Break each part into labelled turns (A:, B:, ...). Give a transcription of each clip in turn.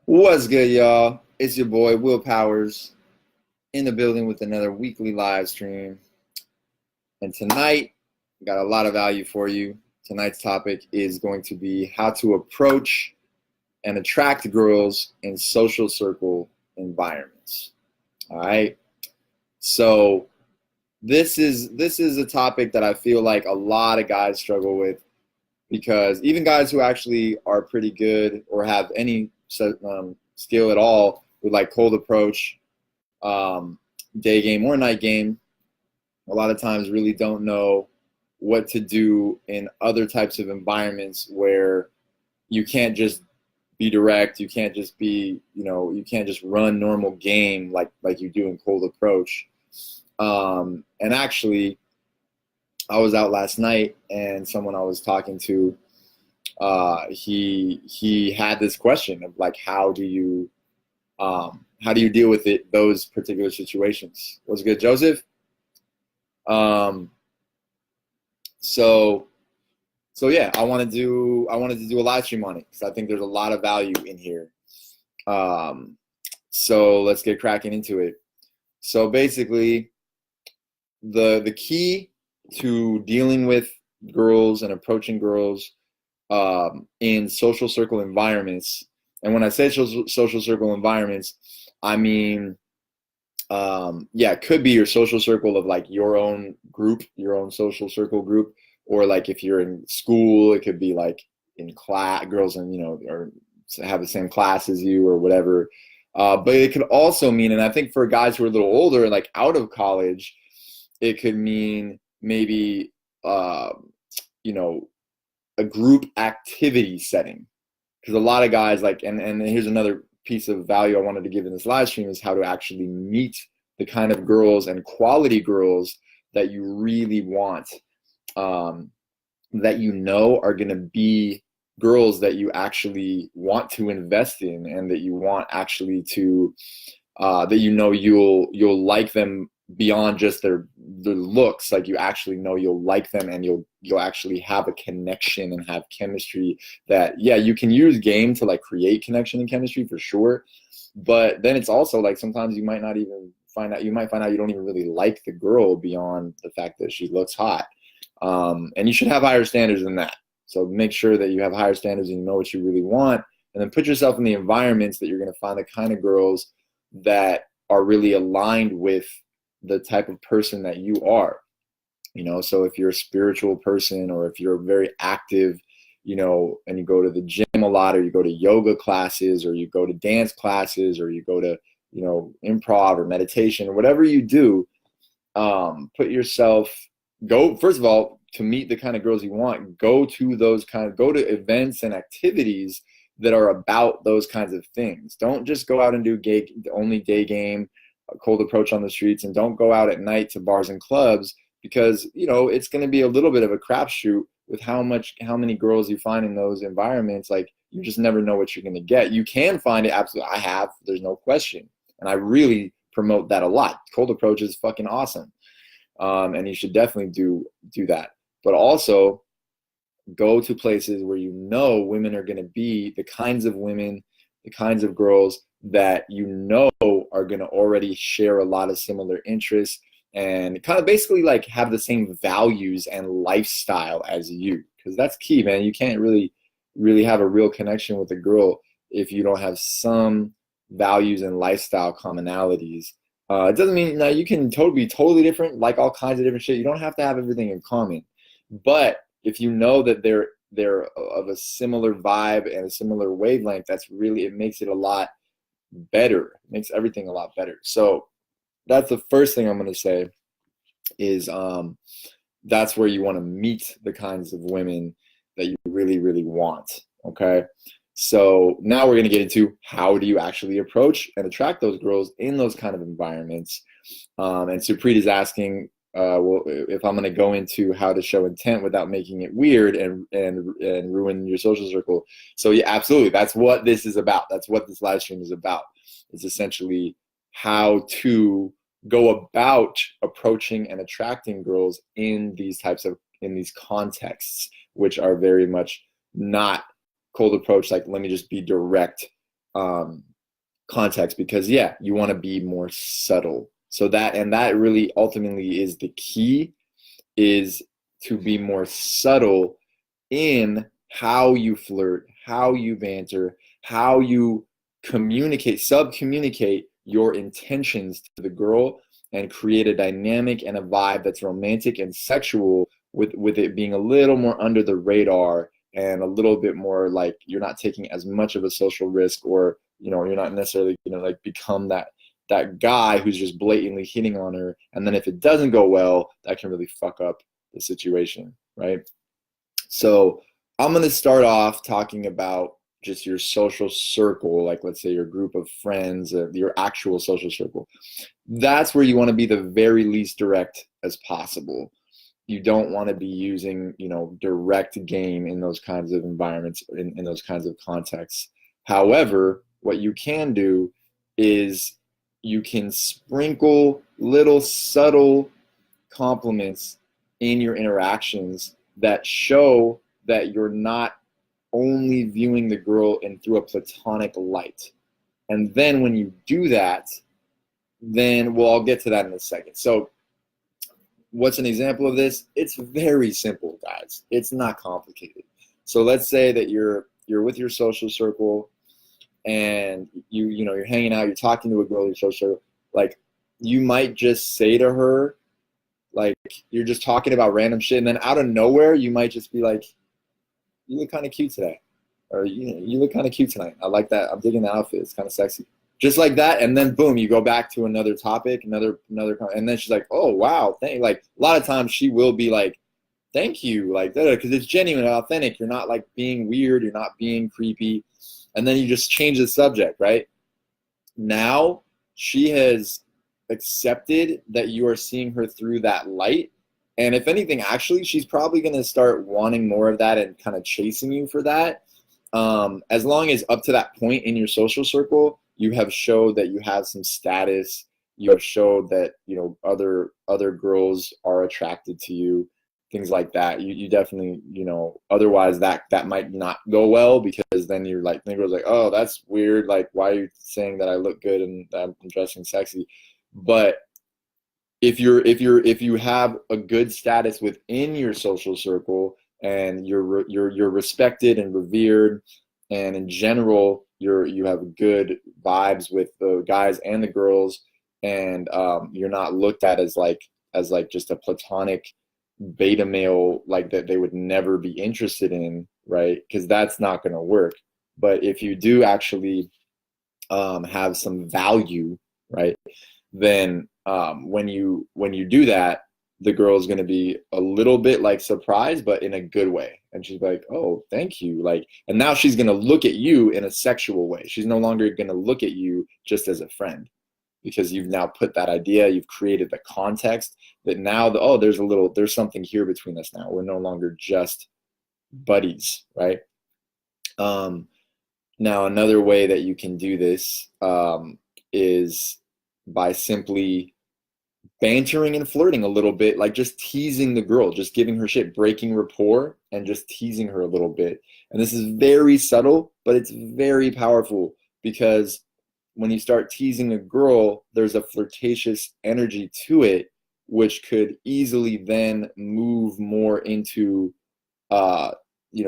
A: What's good, y'all? It's your boy Will Powers in the building with another weekly live stream. And tonight, got a lot of value for you. Tonight's topic is going to be how to approach and attract girls in social circle environments. All right. So this is a topic that I feel like a lot of guys struggle with because even guys who actually are pretty good or have any skill at all with like cold approach, um, day game or night game, a lot of times really don't know what to do in other types of environments where you can't just be direct, you can't just be, you can't just run normal game like you do in cold approach. And actually, I was out last night, and someone I was talking to, he had this question of like, how do you deal with those particular situations? What's good, Joseph? Um, so so yeah, I wanted to do a live stream on it because I think there's a lot of value in here. Um, so let's get cracking into it. So basically, the key to dealing with girls and approaching girls in social circle environments, and when I say social circle environments, I mean yeah, it could be your social circle of like your own group, your own social circle group, or like if you're in school, it could be like in class, girls and or have the same class as you or whatever. But it could also mean, and I think for guys who are a little older, like out of college, it could mean maybe uh, you know a group activity setting. Because a lot of guys like, and here's another piece of value I wanted to give in this live stream is how to actually meet the kind of girls and quality girls that you really want, um, that are going to be girls that you actually want to invest in, and that you want actually to that you'll like them beyond just their looks. Like you actually know you'll like them, and you'll actually have a connection and have chemistry. That, yeah, you can use game to like create connection and chemistry for sure, but then it's also like sometimes you might not even find out, you might find out you don't even really like the girl beyond the fact that she looks hot. And you should have higher standards than that. So make sure that you have higher standards and you know what you really want, and then put yourself in the environments that you're going to find the kind of girls that are really aligned with the type of person that you are. So if you're a spiritual person, or if you're very active, and you go to the gym a lot, or you go to yoga classes, or you go to dance classes, or you go to, improv or meditation or whatever you do, put yourself, go, first of all, to meet the kind of girls you want, go to events and activities that are about those kinds of things. Don't just go out and do only day game, cold approach on the streets, and don't go out at night to bars and clubs, because it's going to be a little bit of a crapshoot with how many girls you find in those environments. Like, you just never know what you're going to get. You can find it, absolutely. There's no question, and I really promote that a lot. Cold approach is fucking awesome, and you should definitely do that. But also, go to places where women are going to be the kinds of women, the kinds of girls that are going to already share a lot of similar interests, and kind of basically like have the same values and lifestyle as you. Because that's key, man. You can't really have a real connection with a girl if you don't have some values and lifestyle commonalities. It doesn't mean that you can be totally different, like all kinds of different shit. You don't have to have everything in common. But if you know that they're of a similar vibe and a similar wavelength, it makes it a lot better. It makes everything a lot better. So that's the first thing I'm going to say is that's where you want to meet the kinds of women that you really, really want. Okay. So now we're going to get into how do you actually approach and attract those girls in those kind of environments. And Supreet is asking, well, if I'm going to go into how to show intent without making it weird and ruin your social circle. So yeah, absolutely. That's what this is about. That's what this live stream is about. It's essentially how to go about approaching and attracting girls in these contexts, which are very much not cold approach, like let me just be direct, context, because yeah, you want to be more subtle. So that really ultimately is the key, is to be more subtle in how you flirt, how you banter, how you communicate, sub-communicate your intentions to the girl, and create a dynamic and a vibe that's romantic and sexual, with it being a little more under the radar, and a little bit more like you're not taking as much of a social risk, or you're not necessarily like become that guy who's just blatantly hitting on her, and then if it doesn't go well, that can really fuck up the situation, right? So I'm going to start off talking about just your social circle, like let's say your group of friends, your actual social circle. That's where you want to be the very least direct as possible. You don't want to be using, direct game in those kinds of environments, in those kinds of contexts. However, what you can do is you can sprinkle little subtle compliments in your interactions that show that you're not only viewing the girl in through a platonic light. And then when you do that, then, well, I'll get to that in a second. So what's an example of this? It's very simple, guys. It's not complicated. So let's say that you're with your social circle, and you're hanging out, you're talking to a girl in your social circle. Like, you might just say to her, like, you're just talking about random shit, and then out of nowhere, you might just be like, "You look kind of cute today," or "You look kind of cute tonight. I like that. I'm digging the outfit. It's kind of sexy." Just like that, and then boom, you go back to another topic, another, and then she's like, "Oh wow, thank." Like, a lot of times she will be like, "Thank you," like that, because it's genuine and authentic. You're not like being weird. You're not being creepy, and then you just change the subject, right? Now she has accepted that you are seeing her through that light, and if anything, actually, she's probably going to start wanting more of that and kind of chasing you for that. As long as up to that point in your social circle, you have showed that you have some status, you have showed that other girls are attracted to you, things like that. You definitely, otherwise that might not go well, because then you're like, the girl's like, "Oh, that's weird. Like, why are you saying that I look good and that I'm dressing sexy?" But if you have a good status within your social circle, and you're respected and revered, and in general you have good vibes with the guys and the girls, and you're not looked at as like just a platonic beta male, like that they would never be interested in, right? Because that's not going to work. But if you do actually have some value, right, then when you do that, the girl is going to be a little bit like surprised, but in a good way, and she's like, "Oh, thank you," like, and now she's going to look at you in a sexual way. She's no longer going to look at you just as a friend, because you've now put that idea, you've created the context that now there's something here between us now. We're no longer just buddies, right? Now another way that you can do this is by simply bantering and flirting a little bit, like just teasing the girl, just giving her shit, breaking rapport, and just teasing her a little bit. And this is very subtle, but it's very powerful, because when you start teasing a girl, there's a flirtatious energy to it, which could easily then move more into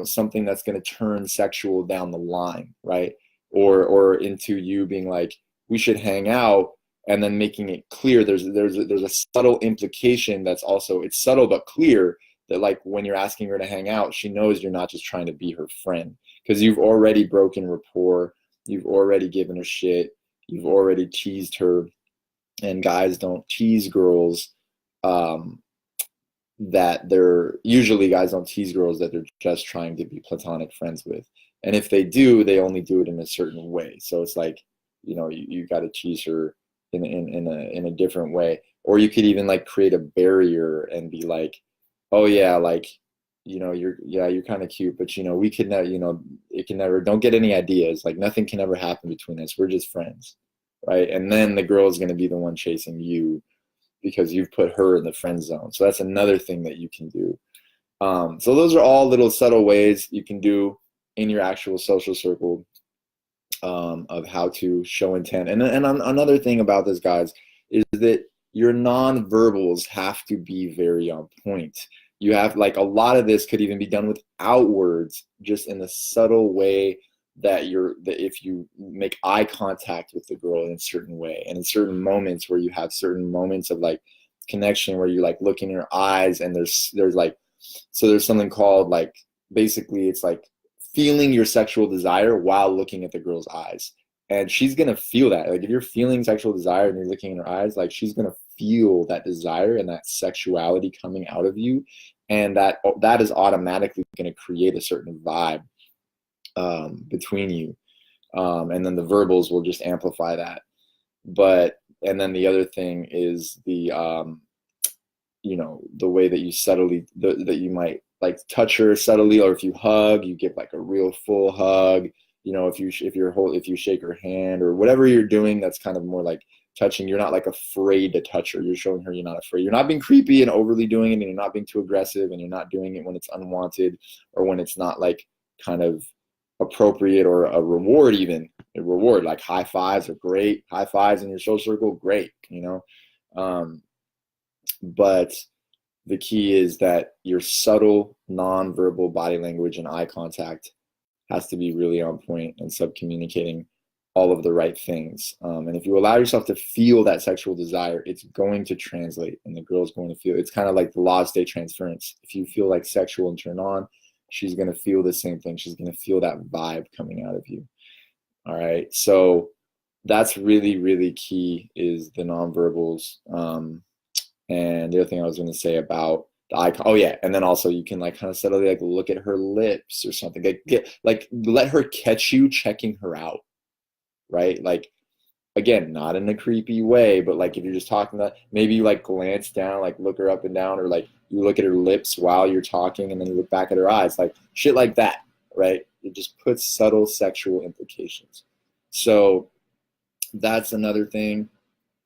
A: something that's going to turn sexual down the line, right? Or into you being like, "We should hang out," and then making it clear there's a subtle implication that's also, it's subtle but clear, that like when you're asking her to hang out, she knows you're not just trying to be her friend, because you've already broken rapport, you've already given her shit, you've already teased her. And guys don't tease girls that they're usually guys don't tease girls that they're just trying to be platonic friends with. And if they do, they only do it in a certain way. So it's like, you got to tease her in a different way. Or you could even like create a barrier and be like, "Oh yeah, like, you're kind of cute, but we could never, it can never, don't get any ideas. Like, nothing can ever happen between us. We're just friends." Right? And then the girl is going to be the one chasing you, because you've put her in the friend zone. So that's another thing that you can do. So those are all little subtle ways you can do in your actual social circle. of how to show intent. And another thing about this, guys, is that your non-verbals have to be very on point. You have, like, a lot of this could even be done without words, just in the subtle way that if you make eye contact with the girl in a certain way, and in certain moments where you have certain moments of like connection where you like look in her eyes, and there's like, so there's something called, like, basically it's like feeling your sexual desire while looking at the girl's eyes. And she's gonna feel that. Like, if you're feeling sexual desire and you're looking in her eyes, like, she's gonna feel that desire and that sexuality coming out of you, and that is automatically gonna create a certain vibe between you, and then the verbals will just amplify that. And then the other thing is the the way that you subtly, that you might like touch her subtly, or if you hug, you give like a real full hug. If you shake her hand or whatever you're doing, that's kind of more like touching. You're not like afraid to touch her. You're showing her you're not afraid. You're not being creepy and overly doing it, and you're not being too aggressive, and you're not doing it when it's unwanted or when it's not like kind of appropriate, or a reward. Even a reward, like high fives are great. High fives in your social circle, great. But the key is that your subtle non-verbal body language and eye contact has to be really on point and sub-communicating all of the right things. And if you allow yourself to feel that sexual desire, it's going to translate, and the girl's going to feel. It's kind of like the law of state transference. If you feel like sexual and turn on, she's going to feel the same thing. She's going to feel that vibe coming out of you. All right. So that's really, really key, is the nonverbals. And the other thing I was going to say about the eye, and then also you can like kind of subtly like look at her lips or something. Like let her catch you checking her out, right? Like, again, not in a creepy way, but like if you're just talking, that maybe you like glance down, like look her up and down, or like you look at her lips while you're talking, and then you look back at her eyes, like shit like that, right? It just puts subtle sexual implications. So that's another thing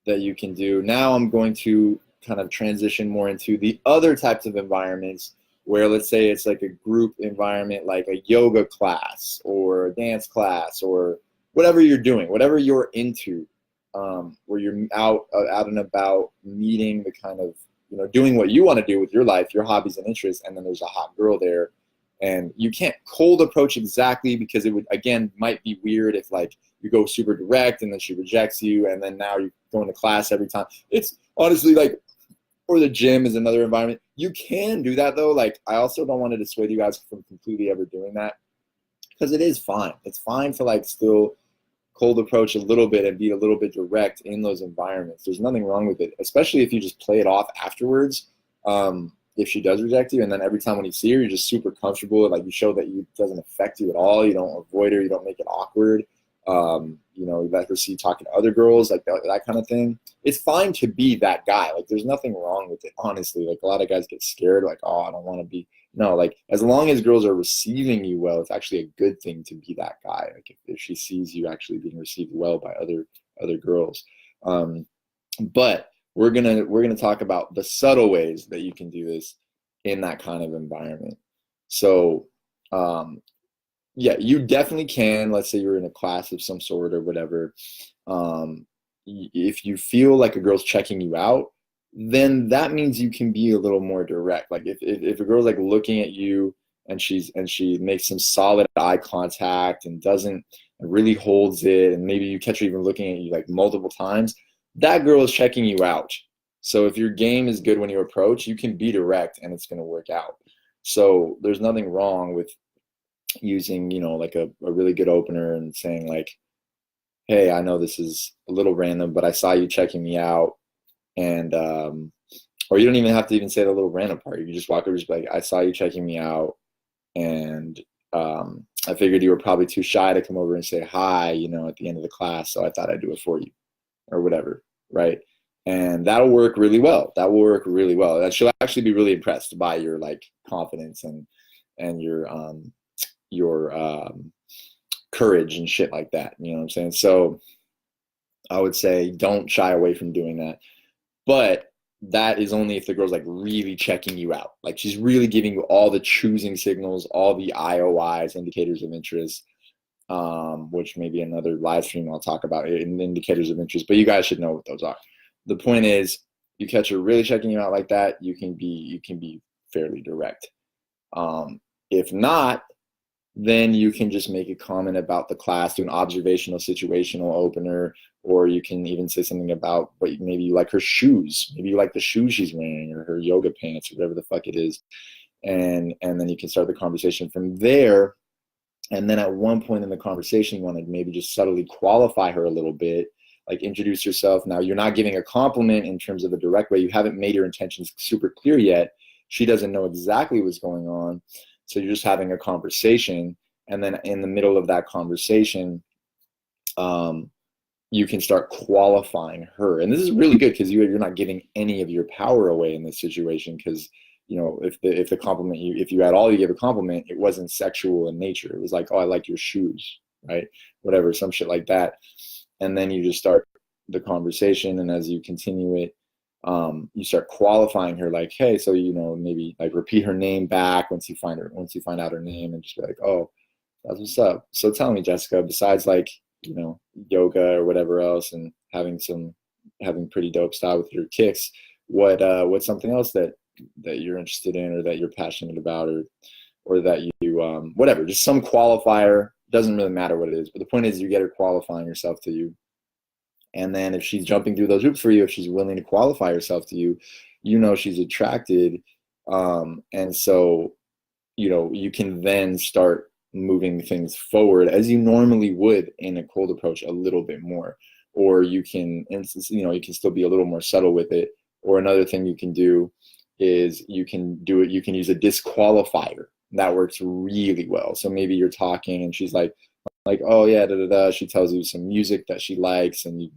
A: that you can do. Now I'm going to kind of transition more into the other types of environments where, let's say it's like a group environment, like a yoga class or a dance class, or whatever you're doing, whatever you're into, where you're out and about meeting the kind of, doing what you want to do with your life, your hobbies and interests, and then there's a hot girl there. And you can't cold approach exactly, because it would, again, might be weird if like you go super direct and then she rejects you, and then now you're going to class every time. It's honestly like, or the gym is another environment. You can do that though. Like, I also don't want to dissuade you guys from completely ever doing that, because it is fine. It's fine to like still cold approach a little bit and be a little bit direct in those environments. There's nothing wrong with it, especially if you just play it off afterwards. If she does reject you, and then every time when you see her, you're just super comfortable, and like you show that it doesn't affect you at all. You don't avoid her. You don't make it awkward. You let her see you talking to other girls, like that kind of thing. It's fine to be that guy. Like, there's nothing wrong with it, honestly. Like, a lot of guys get scared, like, oh, I don't want to be. No, like, as long as girls are receiving you well, it's actually a good thing to be that guy. Like, if she sees you actually being received well by other girls. But we're gonna talk about the subtle ways that you can do this in that kind of environment. So, yeah, you definitely can. Let's say you're in a class of some sort or whatever. If you feel like a girl's checking you out, then that means you can be a little more direct. Like if a girl's like looking at you and she makes some solid eye contact and really holds it, and maybe you catch her even looking at you like multiple times, that girl is checking you out. So if your game is good when you approach, you can be direct and it's going to work out. So there's nothing wrong with using, like a really good opener and saying like, hey, I know this is a little random, but I saw you checking me out. And, or you don't even have to even say the little random part. You can just walk over, just like, I saw you checking me out, and I figured you were probably too shy to come over and say hi, at the end of the class, so I thought I'd do it for you, or whatever, right? And that'll work really well. That will work really well. That she'll actually be really impressed by your like confidence and your courage and shit like that. You know what I'm saying? So I would say don't shy away from doing that. But that is only if the girl's like really checking you out. Like, she's really giving you all the choosing signals, all the IOIs, indicators of interest. which may be another live stream I'll talk about in indicators of interest, but you guys should know what those are. The point is, you catch her really checking you out like that, you can be fairly direct. If not, then you can just make a comment about the class, do an observational situational opener, or you can even say something about what maybe you like her shoes, maybe you like the shoes she's wearing, or her yoga pants, or whatever the fuck it is, and then you can start the conversation from there. And then at one point in the conversation, you want to maybe just subtly qualify her a little bit, like introduce yourself. Now, you're not giving a compliment in terms of a direct way. You haven't made your intentions super clear yet. She doesn't know exactly what's going on. So you're just having a conversation. And then in the middle of that conversation, you can start qualifying her. And this is really good because you're not giving any of your power away in this situation, because if the compliment if you at all you give a compliment, it wasn't sexual in nature. It was like, oh, I like your shoes, right? Whatever, some shit like that. And then you just start the conversation, and as you continue it, you start qualifying her, like, hey, so maybe like repeat her name back once you find out her name, and just be like, oh, that's what's up. So tell me, Jessica, besides like yoga or whatever else, and having pretty dope style with your kicks, what's something else that you're interested in, or that you're passionate about, or that you whatever, just some qualifier. Doesn't really matter what it is, but the point is you get her qualifying herself to you. And then if she's jumping through those hoops for you, if she's willing to qualify herself to you, she's attracted, and so you can then start moving things forward as you normally would in a cold approach a little bit more. Or you can still be a little more subtle with it. Or another thing you can do is you can use a disqualifier. That works really well. So maybe you're talking and she's like, oh yeah, da da da. She tells you some music that she likes, and you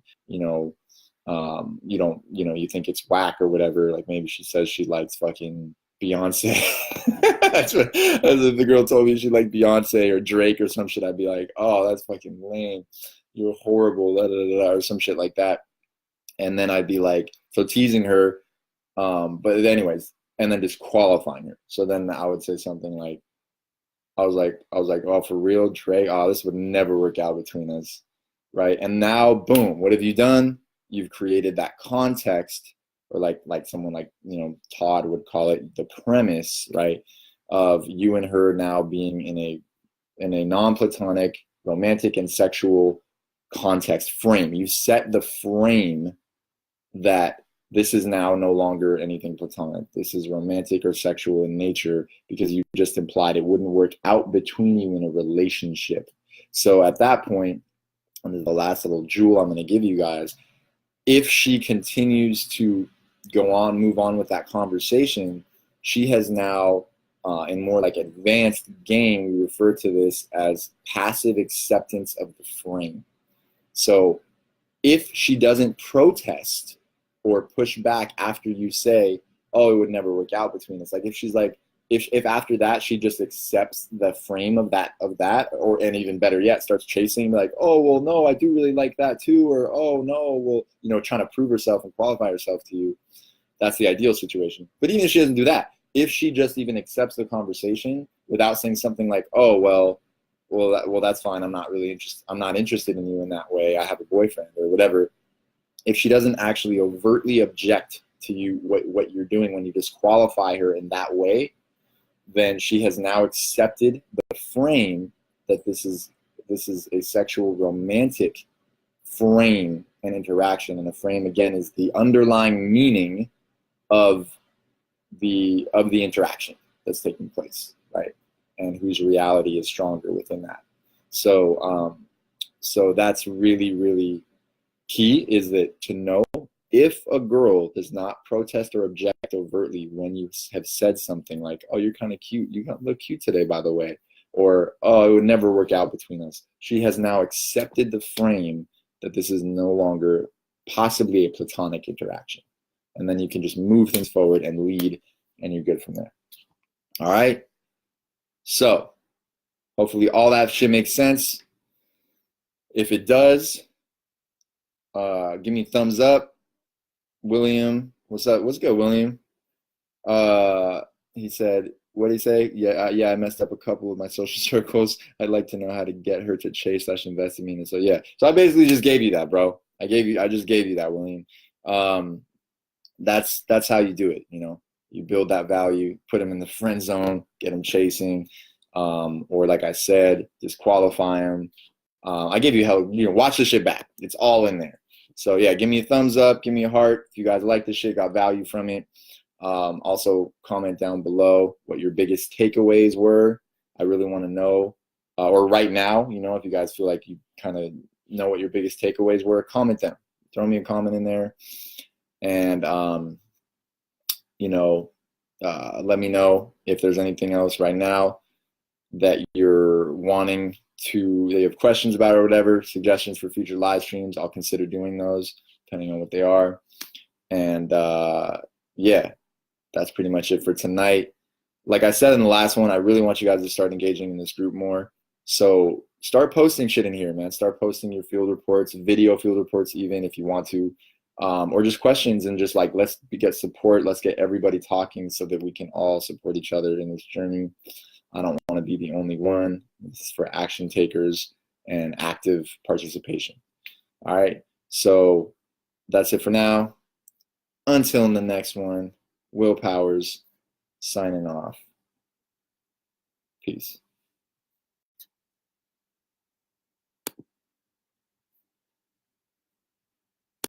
A: think it's whack or whatever. Like maybe she says she likes fucking Beyonce. That's what the girl told me she liked Beyonce or Drake or some shit. I'd be like, oh, that's fucking lame. You're horrible, da, da, da, da, or some shit like that. And then I'd be like, so teasing her. But anyways, and then disqualifying her. So then I would say something like, I was like, oh, for real, Drake? Oh, this would never work out between us, right? And now, boom, what have you done? You've created that context, or like someone like Todd would call it, the premise, right, of you and her now being in a non-platonic, romantic, and sexual context frame. You set the frame that this is now no longer anything platonic. This is romantic or sexual in nature, because you just implied it wouldn't work out between you in a relationship. So at that point, and the last little jewel I'm going to give you guys, if she continues to move on with that conversation, she has now, in more like advanced game, we refer to this as passive acceptance of the frame. So if she doesn't protest or push back after you say, oh, it would never work out between us. Like if she's like, if after that she just accepts the frame of that, or, and even better yet, starts chasing, like, oh, well, no, I do really like that too, or, oh, no, well, trying to prove herself and qualify herself to you, that's the ideal situation. But even if she doesn't do that, if she just even accepts the conversation without saying something like, oh, well, that's fine, I'm not interested in you in that way, I have a boyfriend, or whatever. If she doesn't actually overtly object to you, what you're doing when you disqualify her in that way, then she has now accepted the frame that this is a sexual romantic frame and interaction. And the frame, again, is the underlying meaning of the interaction that's taking place, right? And whose reality is stronger within that. So that's really, really key, is that to know if a girl does not protest or object overtly when you have said something like, oh, you're kind of cute, you look cute today, by the way, or, oh, it would never work out between us, she has now accepted the frame that this is no longer possibly a platonic interaction. And then you can just move things forward and lead, and you're good from there. All right? So hopefully all that shit makes sense. If it does, give me a thumbs up. William, what's up? What's good, William? He said, what do you say? Yeah, I messed up a couple of my social circles. I'd like to know how to get her to chase/invest in me. And so yeah, so I basically just gave you that, bro. I just gave you that, William. That's how you do it. You know, you build that value, put them in the friend zone, get them chasing, or like I said, disqualify them. I gave you hell. You know, watch the shit back. It's all in there. So yeah, give me a thumbs up, give me a heart if you guys like this shit, got value from it. Also, comment down below what your biggest takeaways were. I really want to know. Or right now, you know, if you guys feel like you kind of know what your biggest takeaways were, comment them. Throw me a comment in there. And, you know, let me know if there's anything else right now that you're wanting to, that you have questions about or whatever, suggestions for future live streams. I'll consider doing those depending on what they are. And yeah, that's pretty much it for tonight. Like I said in the last one, I really want you guys to start engaging in this group more. So start posting shit in here, man. Start posting your field reports, video field reports, even if you want to, or just questions, and just like, let's get support. Let's get everybody talking so that we can all support each other in this journey. I don't want to be the only one. This is for action takers and active participation. All right. So that's it for now. Until the next one, Will Powers signing off. Peace.